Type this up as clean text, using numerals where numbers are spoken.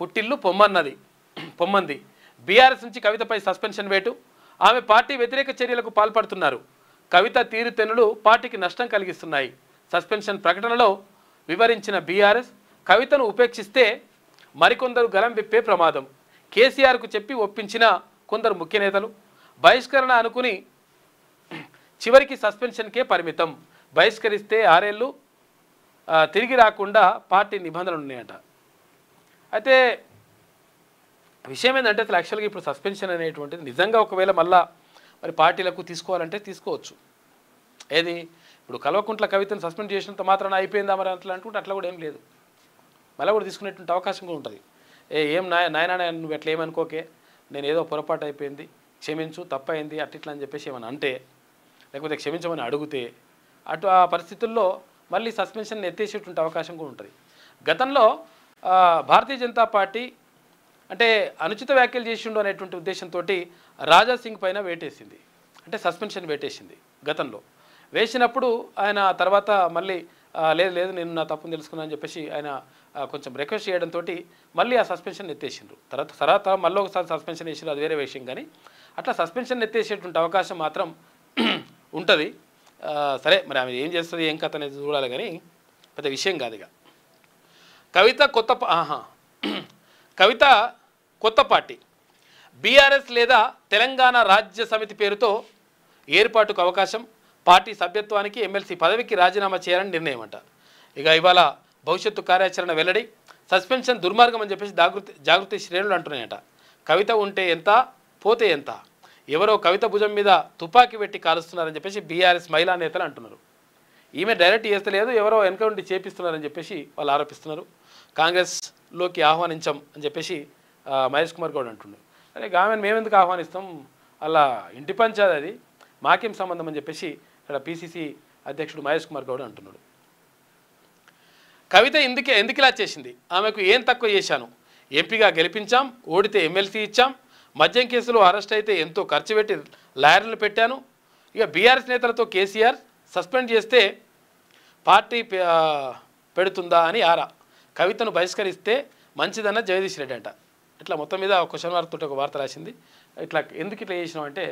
పుట్టిల్లు పొమ్మంది బీఆర్ఎస్ నుంచి కవితపై సస్పెన్షన్ వేటు ఆమె పార్టీ వ్యతిరేక చర్యలకు పాల్పడుతున్నారు కవిత తీరుతెన్నులు పార్టీకి నష్టం కలిగిస్తున్నాయి సస్పెన్షన్ ప్రకటనలో వివరించిన బీఆర్ఎస్ కవితను ఉపేక్షిస్తే మరికొందరు గలం విప్పే ప్రమాదం కేసీఆర్కు చెప్పి ఒప్పించిన కొందరు ముఖ్య నేతలు బహిష్కరణ అనుకుని చివరికి సస్పెన్షన్కే పరిమితం బహిష్కరిస్తే 6 ఏళ్లు తిరిగి రాకుండా పార్టీ నిబంధనలు ఉన్నాయట అయితే విషయం ఏంటంటే అసలు యాక్చువల్గా ఇప్పుడు సస్పెన్షన్ అనేటువంటిది నిజంగా ఒకవేళ మళ్ళా మరి పార్టీలకు తీసుకోవాలంటే తీసుకోవచ్చు ఏది ఇప్పుడు కల్వకుంట్ల కవితను సస్పెండ్ చేసినంత మాత్రాన అయిపోయిందా మరి అట్లా అనుకుంటే అట్లా కూడా ఏం లేదు మళ్ళీ కూడా తీసుకునేటువంటి అవకాశం కూడా ఉంటుంది ఏం నాయన నువ్వు ఎట్లా ఏమనుకోకే నేను ఏదో పొరపాటు అయిపోయింది క్షమించు తప్పైంది అట్లా అని చెప్పేసి ఏమని అంటే లేకపోతే క్షమించమని అడిగితే అటు ఆ పరిస్థితుల్లో మళ్ళీ సస్పెన్షన్ ఎత్తేసేటువంటి అవకాశం కూడా ఉంటుంది గతంలో భారతీయ జనతా పార్టీ అంటే అనుచిత వ్యాఖ్యలు చేసిండు అనేటువంటి ఉద్దేశంతో రాజా సింగ్ పైన వేటేసింది అంటే సస్పెన్షన్ వేటేసింది గతంలో వేసినప్పుడు ఆయన తర్వాత మళ్ళీ లేదు నేను నా తప్పును తెలుసుకున్నాను అని చెప్పేసి ఆయన కొంచెం రిక్వెస్ట్ చేయడంతో మళ్ళీ ఆ సస్పెన్షన్ ఎత్తేసిండ్రు తర్వాత మళ్ళీ ఒకసారి సస్పెన్షన్ వేసిండ్రు అది వేరే విషయం కానీ అట్లా సస్పెన్షన్ ఎత్తేసేటువంటి అవకాశం మాత్రం ఉంటుంది సరే మరి ఆమె ఏం చేస్తుంది ఏం కథ అనేది చూడాలి కానీ పెద్ద విషయం కాదు ఇక కవిత కొత్త పార్టీ బీఆర్ఎస్ లేదా తెలంగాణ రాజ్య సమితి పేరుతో ఏర్పాటుకు అవకాశం పార్టీ సభ్యత్వానికి ఎమ్మెల్సీ పదవికి రాజీనామా చేయాలని నిర్ణయం అంట ఇక ఇవాళ భవిష్యత్తు కార్యాచరణ వెల్లడి సస్పెన్షన్ దుర్మార్గం అని చెప్పేసి జాగృతి శ్రేణులు అంటున్నాయట కవిత ఉంటే ఎంత పోతే ఎంత ఎవరో కవిత భుజం మీద తుపాకీ పెట్టి కాలుస్తున్నారని చెప్పేసి బీఆర్ఎస్ మహిళా నేతలు అంటున్నారు ఈమె డైరెక్ట్ చేస్తలేదు ఎవరో వెనక ఉండి చేపిస్తున్నారని చెప్పేసి వాళ్ళు ఆరోపిస్తున్నారు కాంగ్రెస్లోకి ఆహ్వానించాం అని చెప్పేసి మహేష్ కుమార్ గౌడ్ అంటున్నారు అరే ఆమెను మేమెందుకు ఆహ్వానిస్తాం అలా ఇంటి పంచాది అది మాకేం సంబంధం అని చెప్పేసి ఇక్కడ పిసిసి అధ్యక్షుడు మహేష్ కుమార్ గౌడ్ అంటున్నాడు కవిత ఎందుకు ఇలా చేసింది ఆమెకు ఏం తక్కువ చేశాను ఎంపీగా గెలిపించాం ఓడితే ఎమ్మెల్సీ ఇచ్చాం మద్యం కేసులో అరెస్ట్ అయితే ఎంతో ఖర్చు పెట్టి లాయర్లు పెట్టాను ఇక బీఆర్ఎస్ నేతలతో కేసీఆర్ సస్పెండ్ చేస్తే పార్టీ పెడుతుందా అని కవితను బహిష్కరిస్తే మంచిదన్న జగదీష్ రెడ్డి అంట ఇట్లా మొత్తం మీద క్వశ్చన్ మార్క్ తోటి ఒక వార్త రాసింది ఇట్లా ఎందుకు ఇట్లా చేసినాం అంటే